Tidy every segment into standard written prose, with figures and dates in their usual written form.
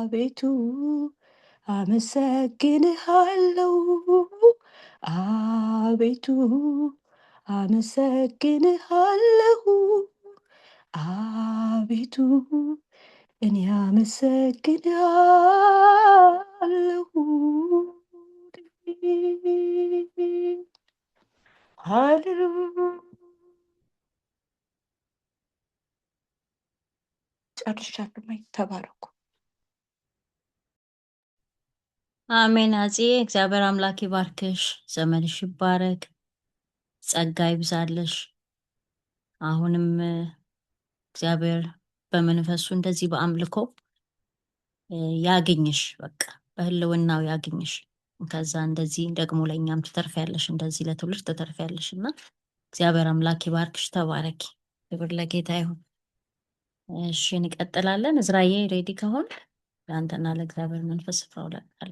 አቤቱ አመሰግንሃለሁ አቤቱ አመሰግንሃለሁ አቤቱ እኔ አመሰግንሃለሁ። ሃሌሉያ ጨርሻለሁ። ተባረኩ። አሜን። አፄ እግዚአብሔር አምላክ ይባርክሽ፣ ዘመንሽ ይባረክ፣ ጸጋ ይብዛልሽ። አሁንም እግዚአብሔር በመንፈሱ እንደዚህ በአምልኮ ያግኝሽ፣ በቃ በህልውናው ያግኝሽ። ከዛ እንደዚህ ደግሞ ለእኛም ትተርፊያለሽ፣ እንደዚህ ለትውልድ ትተርፊያለሽ እና እግዚአብሔር አምላክ ይባርክሽ። ተባረኪ። ክብር ለጌታ ይሁን። እሺ እንቀጥላለን። እዝራዬ ሬዲ ከሆን ለአንተና ለእግዚአብሔር መንፈስ ስፍራው ለቃል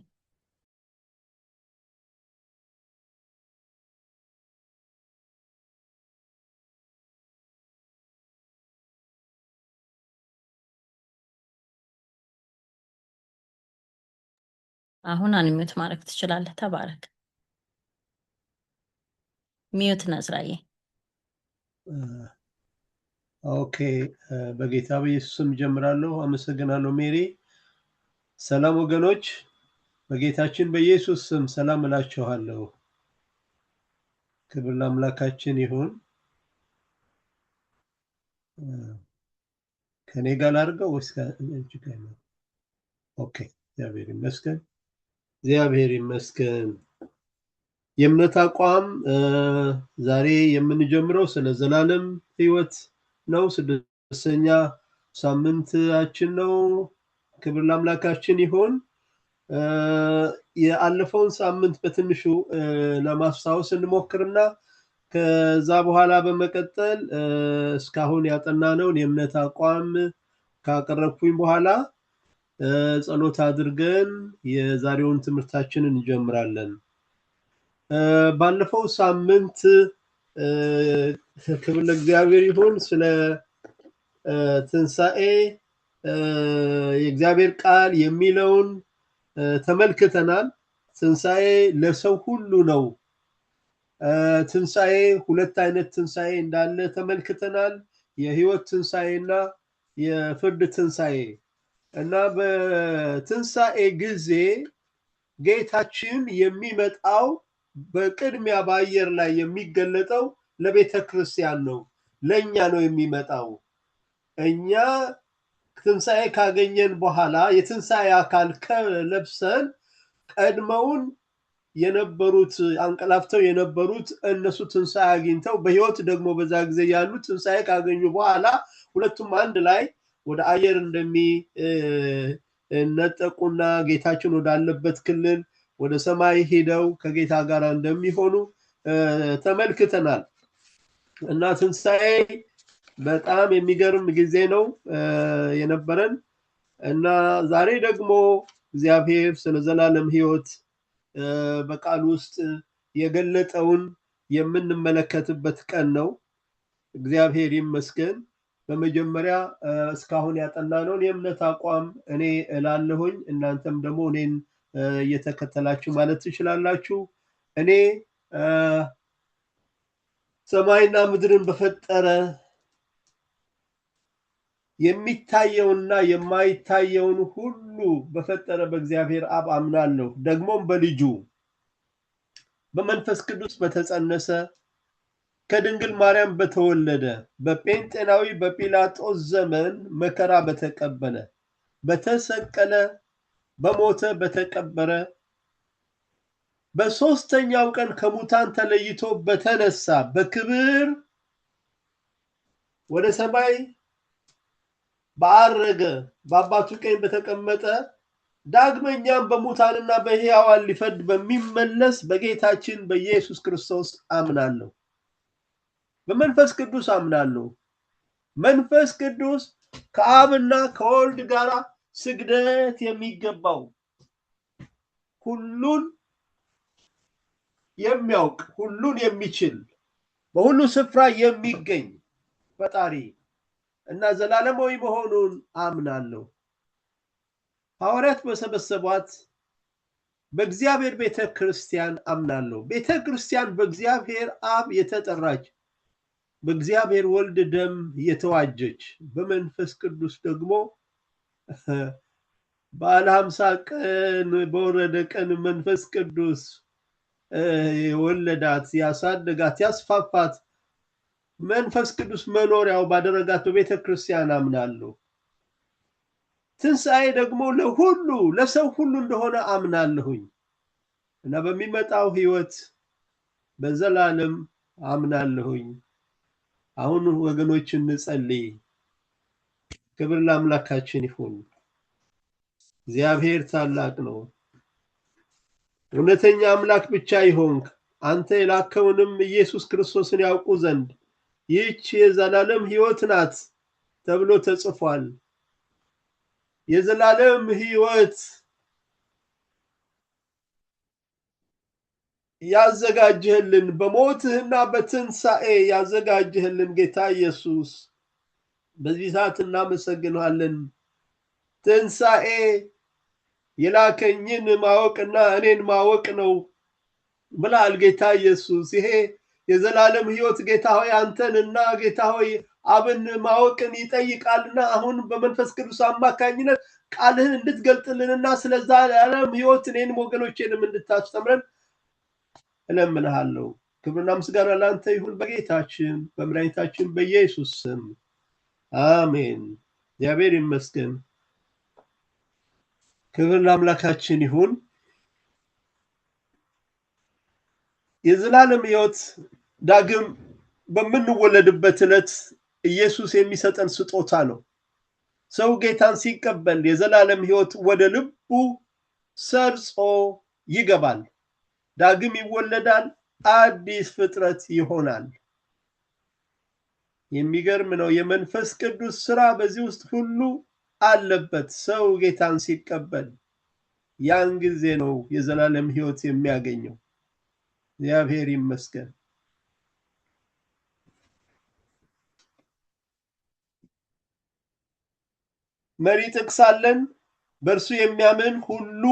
አሁን አንሚዩት ማድረግ ትችላለህ። ተባረክ። ሚዩት ነው እዝራዬ። ኦኬ፣ በጌታ በኢየሱስ ስም ጀምራለሁ። አመሰግናለሁ ሜሪ። ሰላም ወገኖች፣ በጌታችን በኢየሱስ ስም ሰላም እላችኋለሁ። ክብር ለአምላካችን ይሁን። ከኔ ጋር ላድርገው ወይስ ከእንጂ ጋር ነው? ኦኬ፣ እግዚአብሔር ይመስገን፣ እግዚአብሔር ይመስገን። የእምነት አቋም ዛሬ የምንጀምረው ስለ ዘላለም ህይወት ነው። ስድስተኛ ሳምንታችን ነው። ክብር ለአምላካችን ይሁን። የአለፈውን ሳምንት በትንሹ ለማስታወስ እንሞክርና ከዛ በኋላ በመቀጠል እስካሁን ያጠናነውን የእምነት አቋም ካቀረብኩኝ በኋላ ጸሎት አድርገን የዛሬውን ትምህርታችንን እንጀምራለን። ባለፈው ሳምንት ክብር ለእግዚአብሔር ይሁን ስለ ትንሣኤ የእግዚአብሔር ቃል የሚለውን ተመልክተናል። ትንሣኤ ለሰው ሁሉ ነው። ትንሣኤ ሁለት አይነት ትንሣኤ እንዳለ ተመልክተናል። የህይወት ትንሣኤና የፍርድ ትንሣኤ እና በትንሣኤ ጊዜ ጌታችን የሚመጣው በቅድሚያ በአየር ላይ የሚገለጠው ለቤተ ክርስቲያን ነው፣ ለኛ ነው የሚመጣው። እኛ ትንሣኤ ካገኘን በኋላ የትንሣኤ አካል ከለብሰን ቀድመውን የነበሩት አንቀላፍተው የነበሩት እነሱ ትንሣኤ አግኝተው በህይወት ደግሞ በዛ ጊዜ ያሉት ትንሣኤ ካገኙ በኋላ ሁለቱም አንድ ላይ ወደ አየር እንደሚነጠቁና ጌታችን ወዳለበት ክልል ወደ ሰማይ ሄደው ከጌታ ጋር እንደሚሆኑ ተመልክተናል። እና ትንሣኤ በጣም የሚገርም ጊዜ ነው የነበረን እና ዛሬ ደግሞ እግዚአብሔር ስለ ዘላለም ህይወት በቃል ውስጥ የገለጠውን የምንመለከትበት ቀን ነው። እግዚአብሔር ይመስገን። በመጀመሪያ እስካሁን ያጠናነውን የእምነት አቋም እኔ እላለሁኝ፣ እናንተም ደግሞ እኔን እየተከተላችሁ ማለት ትችላላችሁ። እኔ ሰማይና ምድርን በፈጠረ የሚታየውና የማይታየውን ሁሉ በፈጠረ በእግዚአብሔር አብ አምናለሁ። ደግሞም በልጁ በመንፈስ ቅዱስ በተጸነሰ ከድንግል ማርያም በተወለደ በጴንጤናዊ በጲላጦስ ዘመን መከራ በተቀበለ በተሰቀለ በሞተ በተቀበረ በሶስተኛው ቀን ከሙታን ተለይቶ በተነሳ በክብር ወደ ሰማይ ባረገ በአባቱ ቀኝ በተቀመጠ ዳግመኛም በሙታንና በሕያዋን ሊፈርድ በሚመለስ በጌታችን በኢየሱስ ክርስቶስ አምናለሁ። በመንፈስ ቅዱስ አምናለሁ። መንፈስ ቅዱስ ከአብና ከወልድ ጋር ስግደት የሚገባው ሁሉን የሚያውቅ ሁሉን የሚችል በሁሉ ስፍራ የሚገኝ ፈጣሪ እና ዘላለማዊ መሆኑን አምናለሁ። ሐዋርያት በሰበሰቧት በእግዚአብሔር ቤተክርስቲያን አምናለሁ። ቤተክርስቲያን በእግዚአብሔር አብ የተጠራች፣ በእግዚአብሔር ወልድ ደም የተዋጀች፣ በመንፈስ ቅዱስ ደግሞ ባለ 50 ቀን በወረደ ቀን መንፈስ ቅዱስ የወለዳት፣ ያሳደጋት፣ ያስፋፋት መንፈስ ቅዱስ መኖሪያው ባደረጋት በቤተክርስቲያን አምናለሁ። ትንሣኤ ደግሞ ለሁሉ ለሰው ሁሉ እንደሆነ አምናለሁኝ እና በሚመጣው ህይወት በዘላለም አምናለሁኝ። አሁን ወገኖች እንጸልይ። ክብር ለአምላካችን ይሁን። እግዚአብሔር ታላቅ ነው። እውነተኛ አምላክ ብቻ ይሆንክ አንተ የላከውንም ኢየሱስ ክርስቶስን ያውቁ ዘንድ ይህች የዘላለም ህይወት ናት ተብሎ ተጽፏል። የዘላለም ህይወት ያዘጋጀህልን በሞትህና በትንሣኤ ያዘጋጀህልን ጌታ ኢየሱስ በዚህ ሰዓት እናመሰግናለን። ትንሣኤ የላከኝን ማወቅና እኔን ማወቅ ነው ብለሃል ጌታ ኢየሱስ። ይሄ የዘላለም ህይወት ጌታ ሆይ አንተንና ጌታ ሆይ አብን ማወቅን ይጠይቃልና አሁን በመንፈስ ቅዱስ አማካኝነት ቃልህን እንድትገልጥልንና ስለዛ ዘላለም ህይወት እኔንም ወገኖቼንም እንድታስተምረን እለምንሃለሁ። ክብርና ምስጋና ለአንተ ይሁን በጌታችን በመድኃኒታችን በኢየሱስ ስም አሜን። እግዚአብሔር ይመስገን። ክብር ለአምላካችን ይሁን። የዘላለም ህይወት ዳግም በምንወለድበት ዕለት ኢየሱስ የሚሰጠን ስጦታ ነው። ሰው ጌታን ሲቀበል የዘላለም ህይወት ወደ ልቡ ሰርጾ ይገባል። ዳግም ይወለዳል፣ አዲስ ፍጥረት ይሆናል። የሚገርም ነው። የመንፈስ ቅዱስ ስራ በዚህ ውስጥ ሁሉ አለበት። ሰው ጌታን ሲቀበል ያን ጊዜ ነው የዘላለም ህይወት የሚያገኘው። እግዚአብሔር ይመስገን። መሪ ጥቅስ አለን። በእርሱ የሚያምን ሁሉ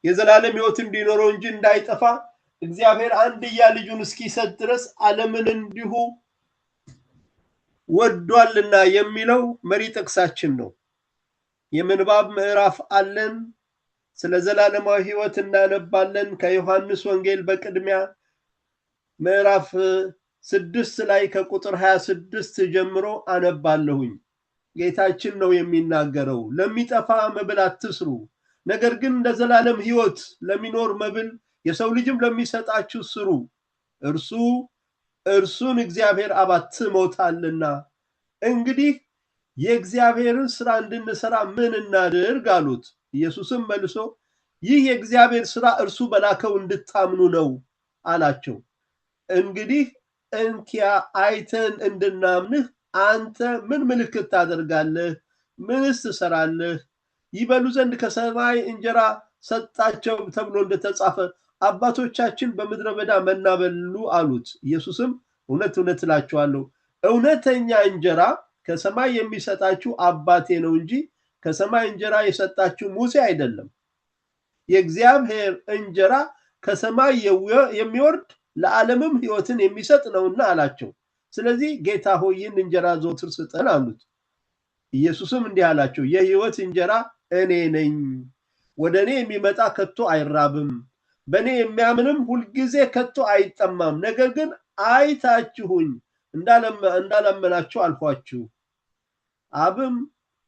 የዘላለም ህይወት እንዲኖረው እንጂ እንዳይጠፋ እግዚአብሔር አንድያ ልጁን እስኪሰጥ ድረስ ዓለምን እንዲሁ ወዷልና የሚለው መሪ ጥቅሳችን ነው። የምንባብ ምዕራፍ አለን። ስለ ዘላለማዊ ህይወት እናነባለን። ከዮሐንስ ወንጌል በቅድሚያ ምዕራፍ 6 ላይ ከቁጥር 26 ጀምሮ አነባለሁኝ። ጌታችን ነው የሚናገረው። ለሚጠፋ መብል አትስሩ፣ ነገር ግን እንደ ዘላለም ህይወት ለሚኖር መብል የሰው ልጅም ለሚሰጣችሁ ስሩ፣ እርሱን እግዚአብሔር አብ አትሞታልና። እንግዲህ የእግዚአብሔርን ስራ እንድንሰራ ምን እናድርግ አሉት። ኢየሱስም መልሶ ይህ የእግዚአብሔር ስራ እርሱ በላከው እንድታምኑ ነው አላቸው። እንግዲህ እንኪያ አይተን እንድናምንህ አንተ ምን ምልክት ታደርጋለህ? ምንስ ትሰራለህ? ይበሉ ዘንድ ከሰማይ እንጀራ ሰጣቸው ተብሎ እንደተጻፈ አባቶቻችን በምድረ በዳ መና በሉ አሉት። ኢየሱስም እውነት እውነት እላችኋለሁ እውነተኛ እንጀራ ከሰማይ የሚሰጣችሁ አባቴ ነው እንጂ ከሰማይ እንጀራ የሰጣችሁ ሙሴ አይደለም። የእግዚአብሔር እንጀራ ከሰማይ የሚወርድ ለዓለምም ህይወትን የሚሰጥ ነውና አላቸው። ስለዚህ ጌታ ሆይ ይህን እንጀራ ዘወትር ስጠን አሉት። ኢየሱስም እንዲህ አላቸው፣ የህይወት እንጀራ እኔ ነኝ። ወደ እኔ የሚመጣ ከቶ አይራብም፣ በእኔ የሚያምንም ሁልጊዜ ከቶ አይጠማም። ነገር ግን አይታችሁኝ እንዳላመናችሁ አልፏችሁ።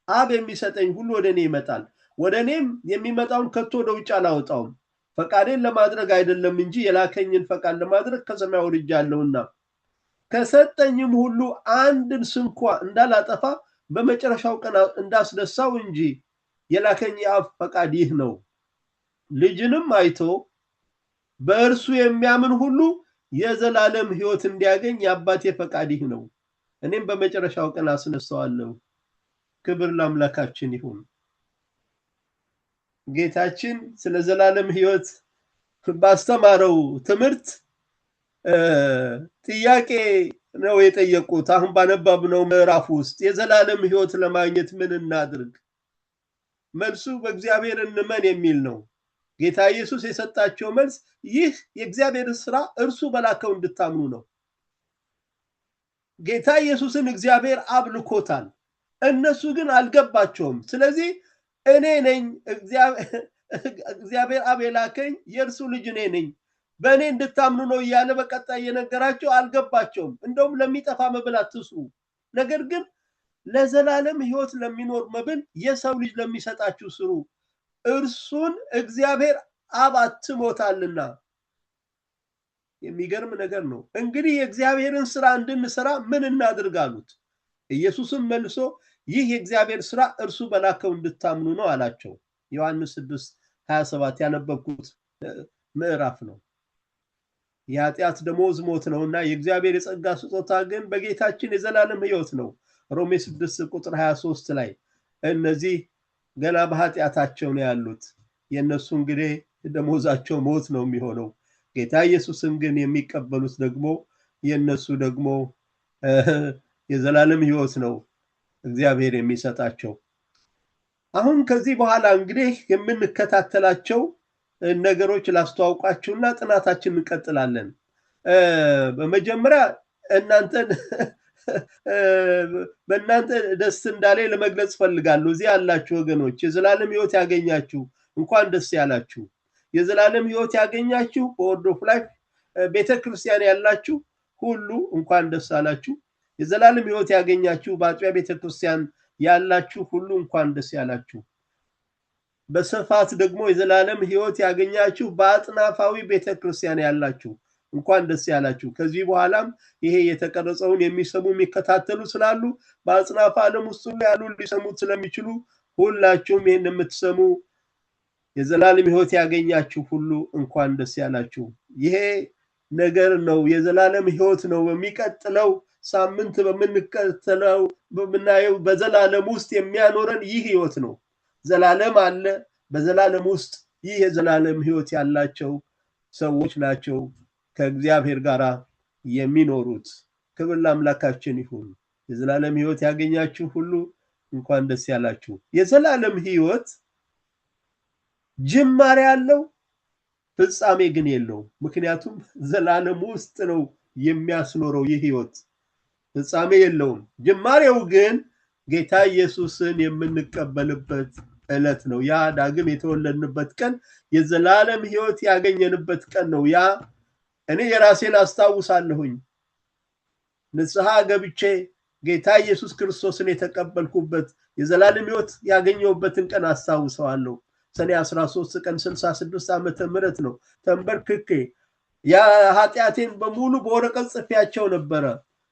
አብ የሚሰጠኝ ሁሉ ወደ እኔ ይመጣል፣ ወደ እኔም የሚመጣውን ከቶ ወደ ውጭ አላወጣውም። ፈቃዴን ለማድረግ አይደለም እንጂ የላከኝን ፈቃድ ለማድረግ ከሰማይ ወርጃለሁና። ከሰጠኝም ሁሉ አንድን ስንኳ እንዳላጠፋ በመጨረሻው ቀን እንዳስደሳው እንጂ የላከኝ የአብ ፈቃድ ይህ ነው። ልጅንም አይቶ በእርሱ የሚያምን ሁሉ የዘላለም ህይወት እንዲያገኝ የአባቴ ፈቃድ ይህ ነው። እኔም በመጨረሻው ቀን አስነሳዋለሁ። ክብር ለአምላካችን ይሁን። ጌታችን ስለ ዘላለም ህይወት ባስተማረው ትምህርት ጥያቄ ነው የጠየቁት። አሁን ባነበብነው ምዕራፍ ውስጥ የዘላለም ህይወት ለማግኘት ምን እናድርግ? መልሱ በእግዚአብሔር እንመን የሚል ነው። ጌታ ኢየሱስ የሰጣቸው መልስ ይህ የእግዚአብሔር ስራ እርሱ በላከው እንድታምኑ ነው። ጌታ ኢየሱስን እግዚአብሔር አብ ልኮታል፣ እነሱ ግን አልገባቸውም። ስለዚህ እኔ ነኝ እግዚአብሔር አብ የላከኝ የእርሱ ልጅ እኔ ነኝ፣ በእኔ እንድታምኑ ነው እያለ በቀጣይ የነገራቸው አልገባቸውም። እንደውም ለሚጠፋ መብል አትስሩ፣ ነገር ግን ለዘላለም ሕይወት ለሚኖር መብል የሰው ልጅ ለሚሰጣችሁ ስሩ፣ እርሱን እግዚአብሔር አብ አትሞታልና። የሚገርም ነገር ነው። እንግዲህ የእግዚአብሔርን ስራ እንድንሰራ ምን እናድርግ አሉት። ኢየሱስም መልሶ ይህ የእግዚአብሔር ስራ እርሱ በላከው እንድታምኑ ነው አላቸው። ዮሐንስ 6:27 ያነበብኩት ምዕራፍ ነው። የኃጢአት ደሞዝ ሞት ነውና የእግዚአብሔር የጸጋ ስጦታ ግን በጌታችን የዘላለም ሕይወት ነው። ሮሜ 6:23 ላይ እነዚህ ገና በኃጢአታቸው ነው ያሉት። የነሱ እንግዲህ ደሞዛቸው ሞት ነው የሚሆነው። ጌታ ኢየሱስን ግን የሚቀበሉት ደግሞ የነሱ ደግሞ የዘላለም ሕይወት ነው እግዚአብሔር የሚሰጣቸው። አሁን ከዚህ በኋላ እንግዲህ የምንከታተላቸው ነገሮች ላስተዋውቃችሁና ጥናታችን እንቀጥላለን። በመጀመሪያ በእናንተ ደስ እንዳለ ለመግለጽ ፈልጋለሁ። እዚህ ያላችሁ ወገኖች የዘላለም ሕይወት ያገኛችሁ እንኳን ደስ ያላችሁ። የዘላለም ሕይወት ያገኛችሁ በወርድ ኦፍ ላይፍ ቤተክርስቲያን ያላችሁ ሁሉ እንኳን ደስ አላችሁ። የዘላለም ሕይወት ያገኛችሁ በአጥቢያ ቤተክርስቲያን ያላችሁ ሁሉ እንኳን ደስ ያላችሁ። በስፋት ደግሞ የዘላለም ሕይወት ያገኛችሁ በአጥናፋዊ ቤተክርስቲያን ያላችሁ እንኳን ደስ ያላችሁ። ከዚህ በኋላም ይሄ የተቀረጸውን የሚሰሙ የሚከታተሉ ስላሉ በአጽናፈ ዓለም ውስጥ ያሉ ሊሰሙት ስለሚችሉ ሁላችሁም ይሄን የምትሰሙ የዘላለም ሕይወት ያገኛችሁ ሁሉ እንኳን ደስ ያላችሁ። ይሄ ነገር ነው የዘላለም ሕይወት ነው። በሚቀጥለው ሳምንት በምንከተለው በምናየው በዘላለም ውስጥ የሚያኖረን ይህ ሕይወት ነው። ዘላለም አለ። በዘላለም ውስጥ ይህ የዘላለም ሕይወት ያላቸው ሰዎች ናቸው ከእግዚአብሔር ጋር የሚኖሩት። ክብር ለአምላካችን ይሁን። የዘላለም ሕይወት ያገኛችሁ ሁሉ እንኳን ደስ ያላችሁ። የዘላለም ሕይወት ጅማሬ ያለው ፍጻሜ ግን የለውም። ምክንያቱም ዘላለም ውስጥ ነው የሚያስኖረው። ይህ ሕይወት ፍጻሜ የለውም። ጅማሬው ግን ጌታ ኢየሱስን የምንቀበልበት ዕለት ነው። ያ ዳግም የተወለድንበት ቀን የዘላለም ሕይወት ያገኘንበት ቀን ነው። ያ እኔ የራሴን አስታውሳለሁኝ። ንስሐ ገብቼ ጌታ ኢየሱስ ክርስቶስን የተቀበልኩበት የዘላለም ሕይወት ያገኘሁበትን ቀን አስታውሰዋለሁ። ሰኔ 13 ቀን 66 ዓመተ ምህረት ነው። ተንበርክኬ ያ ኃጢአቴን በሙሉ በወረቀት ጽፌያቸው ነበረ።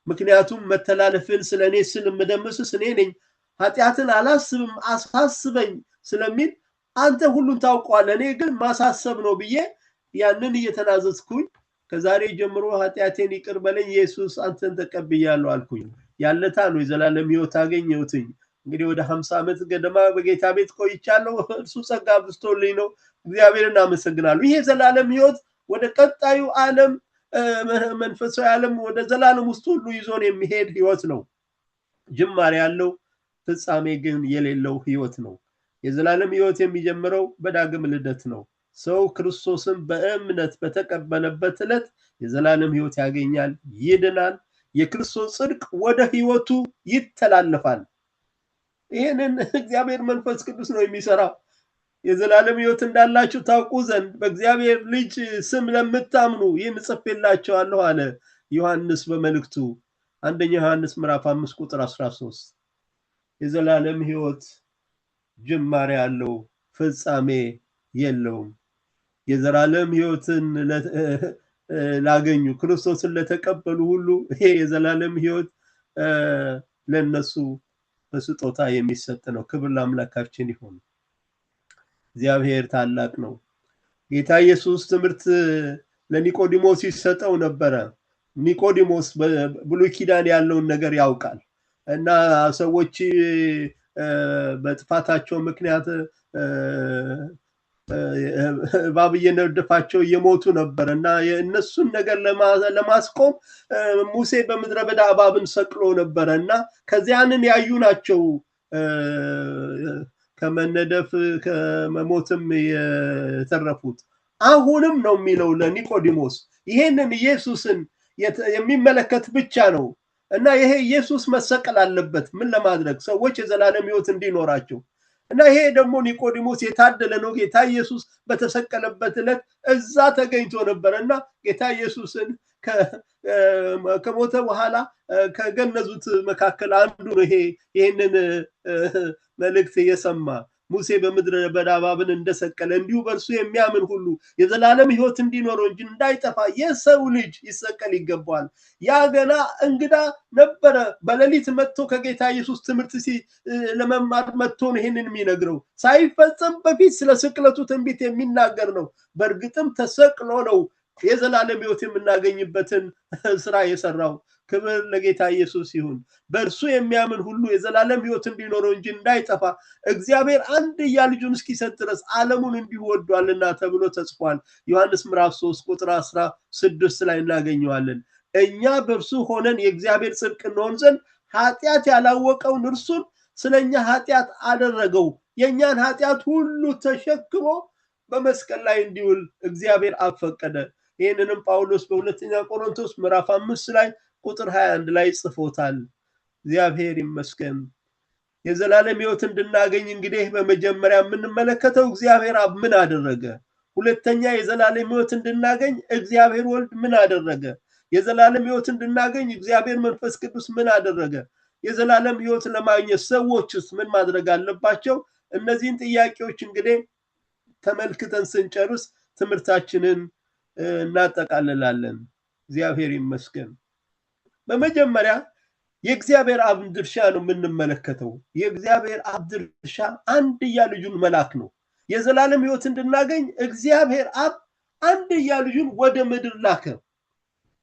ምክንያቱም መተላለፍን ስለኔ ስል መደምስስ እኔ ነኝ፣ ኃጢአትን አላስብም አሳስበኝ ስለሚል አንተ ሁሉን ታውቀዋለህ፣ እኔ ግን ማሳሰብ ነው ብዬ ያንን እየተናዘዝኩኝ ከዛሬ ጀምሮ ኃጢአቴን ይቅር በለኝ ኢየሱስ አንተን ተቀብያለሁ አልኩኝ። ያለታ ነው የዘላለም ሕይወት አገኘሁትኝ። እንግዲህ ወደ 50 ዓመት ገደማ በጌታ ቤት ቆይቻለሁ። እርሱ ጸጋ አብዝቶልኝ ነው። እግዚአብሔርን አመሰግናለሁ። ይሄ ዘላለም ሕይወት ወደ ቀጣዩ ዓለም መንፈሳዊ ዓለም ወደ ዘላለም ውስጥ ሁሉ ይዞን የሚሄድ ሕይወት ነው። ጅማሬ ያለው ፍጻሜ ግን የሌለው ሕይወት ነው። የዘላለም ሕይወት የሚጀምረው በዳግም ልደት ነው። ሰው ክርስቶስን በእምነት በተቀበለበት ዕለት የዘላለም ሕይወት ያገኛል፣ ይድናል። የክርስቶስ ጽድቅ ወደ ሕይወቱ ይተላለፋል። ይህንን እግዚአብሔር መንፈስ ቅዱስ ነው የሚሰራው። የዘላለም ሕይወት እንዳላችሁ ታውቁ ዘንድ በእግዚአብሔር ልጅ ስም ለምታምኑ ይህን ጽፌላችኋለሁ አለ ዮሐንስ በመልእክቱ 1 ዮሐንስ ምዕራፍ 5 ቁጥር 13። የዘላለም ሕይወት ጅማሬ ያለው ፍጻሜ የለውም። የዘላለም ሕይወትን ላገኙ ክርስቶስን ለተቀበሉ ሁሉ ይሄ የዘላለም ሕይወት ለነሱ በስጦታ የሚሰጥ ነው። ክብር ለአምላካችን ይሁን። እግዚአብሔር ታላቅ ነው። ጌታ ኢየሱስ ትምህርት ለኒቆዲሞስ ይሰጠው ነበረ። ኒቆዲሞስ በብሉይ ኪዳን ያለውን ነገር ያውቃል እና ሰዎች በጥፋታቸው ምክንያት እባብ እየነደፋቸው እየሞቱ ነበር እና የእነሱን ነገር ለማስቆም ሙሴ በምድረ በዳ እባብን ሰቅሎ ነበረ እና ከዚያንን ያዩ ናቸው ከመነደፍ ከመሞትም የተረፉት። አሁንም ነው የሚለው ለኒቆዲሞስ ይሄንን ኢየሱስን የሚመለከት ብቻ ነው እና ይሄ ኢየሱስ መሰቀል አለበት ምን ለማድረግ ሰዎች የዘላለም ሕይወት እንዲኖራቸው እና ይሄ ደግሞ ኒቆዲሞስ የታደለ ነው። ጌታ ኢየሱስ በተሰቀለበት ዕለት እዛ ተገኝቶ ነበርና ጌታ ኢየሱስን ከሞተ በኋላ ከገነዙት መካከል አንዱ ነው ይሄንን መልእክት የሰማ። ሙሴ በምድረ በዳ እባብን እንደሰቀለ እንዲሁ በእርሱ የሚያምን ሁሉ የዘላለም ሕይወት እንዲኖረው እንጂ እንዳይጠፋ የሰው ልጅ ይሰቀል ይገባዋል። ያ ገና እንግዳ ነበረ። በሌሊት መጥቶ ከጌታ ኢየሱስ ትምህርት ለመማር መጥቶ ነው ይሄንን የሚነግረው። ሳይፈጸም በፊት ስለ ስቅለቱ ትንቢት የሚናገር ነው። በእርግጥም ተሰቅሎ ነው የዘላለም ሕይወት የምናገኝበትን ስራ የሰራው። ክብር ለጌታ ኢየሱስ ይሁን። በእርሱ የሚያምን ሁሉ የዘላለም ሕይወት እንዲኖረው እንጂ እንዳይጠፋ እግዚአብሔር አንድያ ልጁን እስኪሰጥ ድረስ ዓለሙን እንዲሁ ወዷልና ተብሎ ተጽፏል። ዮሐንስ ምዕራፍ 3 ቁጥር 16 ላይ እናገኘዋለን። እኛ በእርሱ ሆነን የእግዚአብሔር ጽድቅ እንሆን ዘንድ ኃጢአት ያላወቀውን እርሱን ስለኛ ኃጢአት አደረገው። የኛን ኃጢአት ሁሉ ተሸክሞ በመስቀል ላይ እንዲውል እግዚአብሔር አፈቀደ። ይህንንም ጳውሎስ በሁለተኛ ቆሮንቶስ ምዕራፍ 5 ላይ ቁጥር 21 ላይ ጽፎታል። እግዚአብሔር ይመስገን። የዘላለም ሕይወት እንድናገኝ እንግዲህ በመጀመሪያ የምንመለከተው እግዚአብሔር አብ ምን አደረገ። ሁለተኛ የዘላለም ሕይወት እንድናገኝ እግዚአብሔር ወልድ ምን አደረገ። የዘላለም ሕይወት እንድናገኝ እግዚአብሔር መንፈስ ቅዱስ ምን አደረገ። የዘላለም ሕይወት ለማግኘት ሰዎችስ ምን ማድረግ አለባቸው? እነዚህን ጥያቄዎች እንግዲህ ተመልክተን ስንጨርስ ትምህርታችንን እናጠቃልላለን። እግዚአብሔር ይመስገን። በመጀመሪያ የእግዚአብሔር አብ ድርሻ ነው የምንመለከተው። የእግዚአብሔር አብ ድርሻ አንድያ ልጁን መላክ ነው። የዘላለም ሕይወት እንድናገኝ እግዚአብሔር አብ አንድያ ልጁን ወደ ምድር ላከ።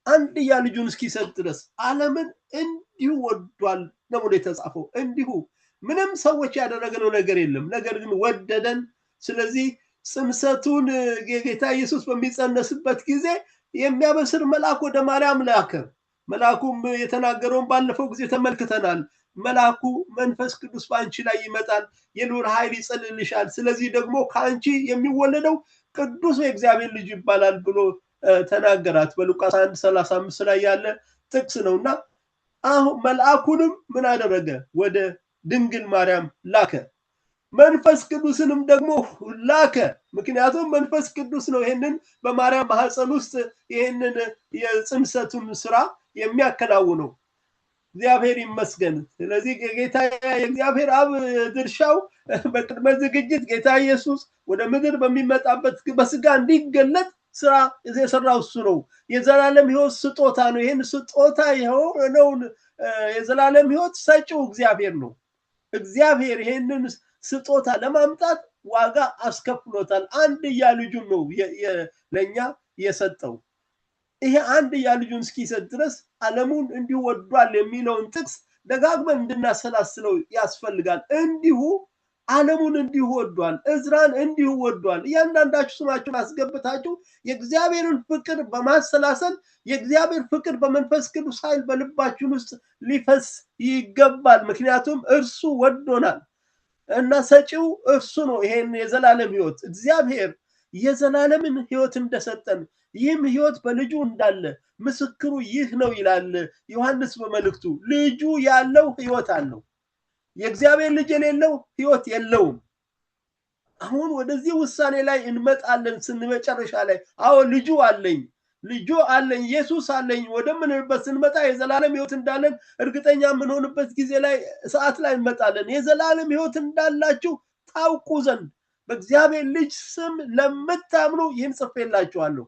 አንድያ ልጁን እስኪሰጥ ድረስ ዓለምን እንዲሁ ወዷል ነው የተጻፈው። እንዲሁ ምንም ሰዎች ያደረገነው ነገር የለም፣ ነገር ግን ወደደን። ስለዚህ ጽንሰቱን ጌታ ኢየሱስ በሚጸነስበት ጊዜ የሚያበስር መልአክ ወደ ማርያም ላከ። መልአኩም የተናገረውን ባለፈው ጊዜ ተመልክተናል። መልአኩ መንፈስ ቅዱስ በአንቺ ላይ ይመጣል፣ የልዑል ኃይል ይጸልልሻል፣ ስለዚህ ደግሞ ከአንቺ የሚወለደው ቅዱስ የእግዚአብሔር ልጅ ይባላል ብሎ ተናገራት። በሉቃስ 1:35 ላይ ያለ ጥቅስ ነውና አሁን መልአኩንም ምን አደረገ? ወደ ድንግል ማርያም ላከ። መንፈስ ቅዱስንም ደግሞ ላከ። ምክንያቱም መንፈስ ቅዱስ ነው ይሄንን በማርያም ማህፀን ውስጥ ይሄንን የጽንሰቱን ስራ የሚያከናውነው። እግዚአብሔር ይመስገን። ስለዚህ ጌታ የእግዚአብሔር አብ ድርሻው በቅድመ ዝግጅት ጌታ ኢየሱስ ወደ ምድር በሚመጣበት በስጋ እንዲገለጥ ስራ የሰራው እሱ ነው። የዘላለም ሕይወት ስጦታ ነው። ይሄን ስጦታ የሆነውን የዘላለም ሕይወት ሰጪው እግዚአብሔር ነው። እግዚአብሔር ይሄንን ስጦታ ለማምጣት ዋጋ አስከፍሎታል። አንድያ ልጁን ነው ለኛ የሰጠው። ይሄ አንድያ ልጁን እስኪሰጥ ድረስ ዓለሙን እንዲሁ ወዷል የሚለውን ጥቅስ ደጋግመን እንድናሰላስለው ያስፈልጋል። እንዲሁ ዓለሙን እንዲሁ ወዷል፣ እዝራን እንዲሁ ወዷል። እያንዳንዳችሁ ስማችሁን አስገብታችሁ የእግዚአብሔርን ፍቅር በማሰላሰል የእግዚአብሔር ፍቅር በመንፈስ ቅዱስ ኃይል በልባችን ውስጥ ሊፈስ ይገባል። ምክንያቱም እርሱ ወዶናል እና ሰጪው እርሱ ነው። ይሄን የዘላለም ሕይወት እግዚአብሔር የዘላለምን ሕይወት እንደሰጠን ይህም ሕይወት በልጁ እንዳለ ምስክሩ ይህ ነው ይላል ዮሐንስ በመልእክቱ። ልጁ ያለው ሕይወት አለው። የእግዚአብሔር ልጅ የሌለው ሕይወት የለውም። አሁን ወደዚህ ውሳኔ ላይ እንመጣለን። ስንመጨረሻ ላይ አዎ ልጁ አለኝ ኢየሱስ አለኝ ወደምንልበት ስንመጣ የዘላለም ሕይወት እንዳለን እርግጠኛ የምንሆንበት ጊዜ ላይ ሰዓት ላይ እንመጣለን። የዘላለም ሕይወት እንዳላችሁ ታውቁ ዘንድ በእግዚአብሔር ልጅ ስም ለምታምኑ ይህን ጽፌላችኋለሁ።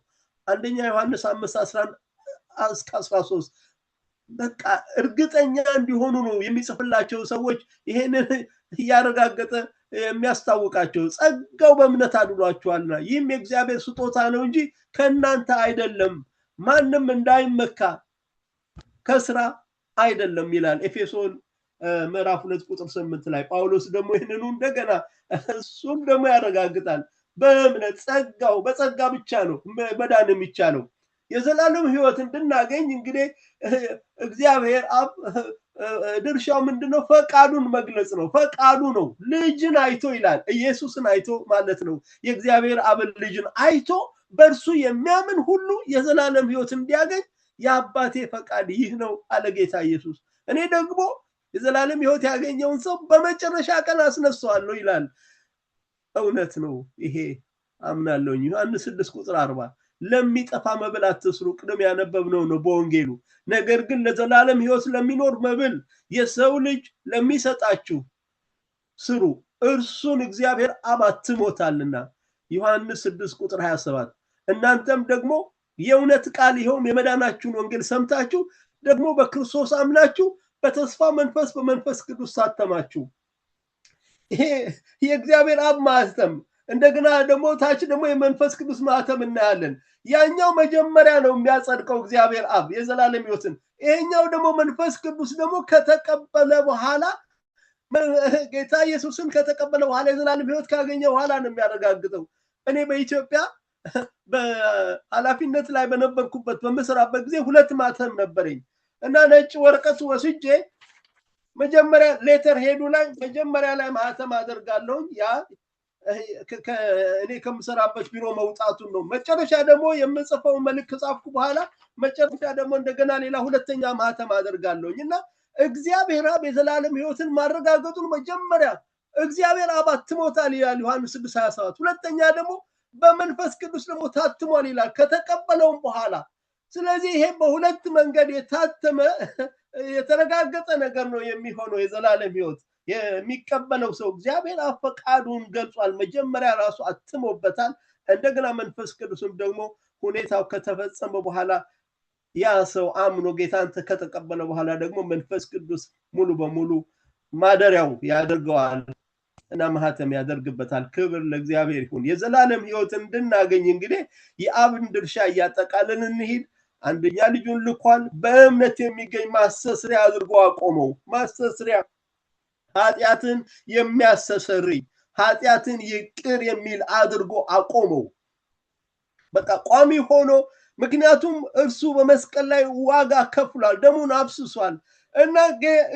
አንደኛ ዮሐንስ 5:11-13 በቃ እርግጠኛ እንዲሆኑ ነው የሚጽፍላቸው ሰዎች ይሄንን እያረጋገጠ የሚያስታውቃቸው። ጸጋው በእምነት አድኗቸዋልና ይህም የእግዚአብሔር ስጦታ ነው እንጂ ከእናንተ አይደለም፣ ማንም እንዳይመካ ከስራ አይደለም ይላል ኤፌሶን ምዕራፍ 2:8 ላይ። ጳውሎስ ደግሞ ይህንኑ እንደገና እሱም ደግሞ ያረጋግጣል። በእምነት ጸጋው በጸጋ ብቻ ነው መዳን የሚቻለው። የዘላለም ሕይወት እንድናገኝ እንግዲህ እግዚአብሔር አብ ድርሻው ምንድነው? ፈቃዱን መግለጽ ነው። ፈቃዱ ነው። ልጅን አይቶ ይላል፣ ኢየሱስን አይቶ ማለት ነው። የእግዚአብሔር አብ ልጅን አይቶ በእርሱ የሚያምን ሁሉ የዘላለም ሕይወት እንዲያገኝ የአባቴ ፈቃድ ይህ ነው አለ ጌታ ኢየሱስ። እኔ ደግሞ የዘላለም ሕይወት ያገኘውን ሰው በመጨረሻ ቀን አስነሳዋለሁ ይላል። እውነት ነው ይሄ፣ አምናለሁኝ። ዮሐንስ 6:40 ለሚጠፋ መብል አትስሩ፣ ቅድም ያነበብነው ነው በወንጌሉ። ነገር ግን ለዘላለም ሕይወት ለሚኖር መብል የሰው ልጅ ለሚሰጣችሁ ስሩ፣ እርሱን እግዚአብሔር አብ አትሞታልና። ዮሐንስ 6:27 እናንተም ደግሞ የእውነት ቃል ይኸውም የመዳናችሁን ወንጌል ሰምታችሁ ደግሞ በክርስቶስ አምናችሁ በተስፋ መንፈስ በመንፈስ ቅዱስ ታተማችሁ። ይሄ የእግዚአብሔር አብ ማህተም፣ እንደገና ደግሞ ታች ደግሞ የመንፈስ ቅዱስ ማህተም እናያለን። ያኛው መጀመሪያ ነው የሚያጸድቀው እግዚአብሔር አብ የዘላለም ሕይወትን። ይሄኛው ደግሞ መንፈስ ቅዱስ ደግሞ ከተቀበለ በኋላ ጌታ ኢየሱስን ከተቀበለ በኋላ የዘላለም ሕይወት ካገኘ በኋላ ነው የሚያረጋግጠው። እኔ በኢትዮጵያ በኃላፊነት ላይ በነበርኩበት በምሰራበት ጊዜ 2 ማህተም ነበረኝ እና ነጭ ወረቀት ወስጄ መጀመሪያ ሌተር ሄዱ ላይ መጀመሪያ ላይ ማህተም አደርጋለሁ። ያ እኔ ከምሰራበት ቢሮ መውጣቱን ነው። መጨረሻ ደግሞ የምጽፈው መልእክት ከጻፍኩ በኋላ መጨረሻ ደግሞ እንደገና ሌላ ሁለተኛ ማህተም አደርጋለሁኝ እና እግዚአብሔር አብ የዘላለም ሕይወትን ማረጋገጡን መጀመሪያ እግዚአብሔር አብ አትሞታል ይላል ዮሐንስ 6:27። ሁለተኛ ደግሞ በመንፈስ ቅዱስ ደግሞ ታትሟል ይላል ከተቀበለውም በኋላ። ስለዚህ ይሄ በሁለት መንገድ የታተመ የተረጋገጠ ነገር ነው የሚሆነው። የዘላለም ሕይወት የሚቀበለው ሰው እግዚአብሔር አብ ፈቃዱን ገልጿል። መጀመሪያ ራሱ አትሞበታል። እንደገና መንፈስ ቅዱስም ደግሞ ሁኔታው ከተፈጸመ በኋላ ያ ሰው አምኖ ጌታን ከተቀበለ በኋላ ደግሞ መንፈስ ቅዱስ ሙሉ በሙሉ ማደሪያው ያደርገዋል እና ማህተም ያደርግበታል። ክብር ለእግዚአብሔር ይሁን። የዘላለም ሕይወት እንድናገኝ እንግዲህ የአብን ድርሻ እያጠቃለን እንሂድ። አንደኛ ልጁን ልኳል። በእምነት የሚገኝ ማስተስሪያ አድርጎ አቆመው። ማስተስሪያ ኃጢአትን የሚያስተሰርይ ኃጢአትን ይቅር የሚል አድርጎ አቆመው። በቃ ቋሚ ሆኖ፣ ምክንያቱም እርሱ በመስቀል ላይ ዋጋ ከፍሏል፣ ደሙን አፍስሷል እና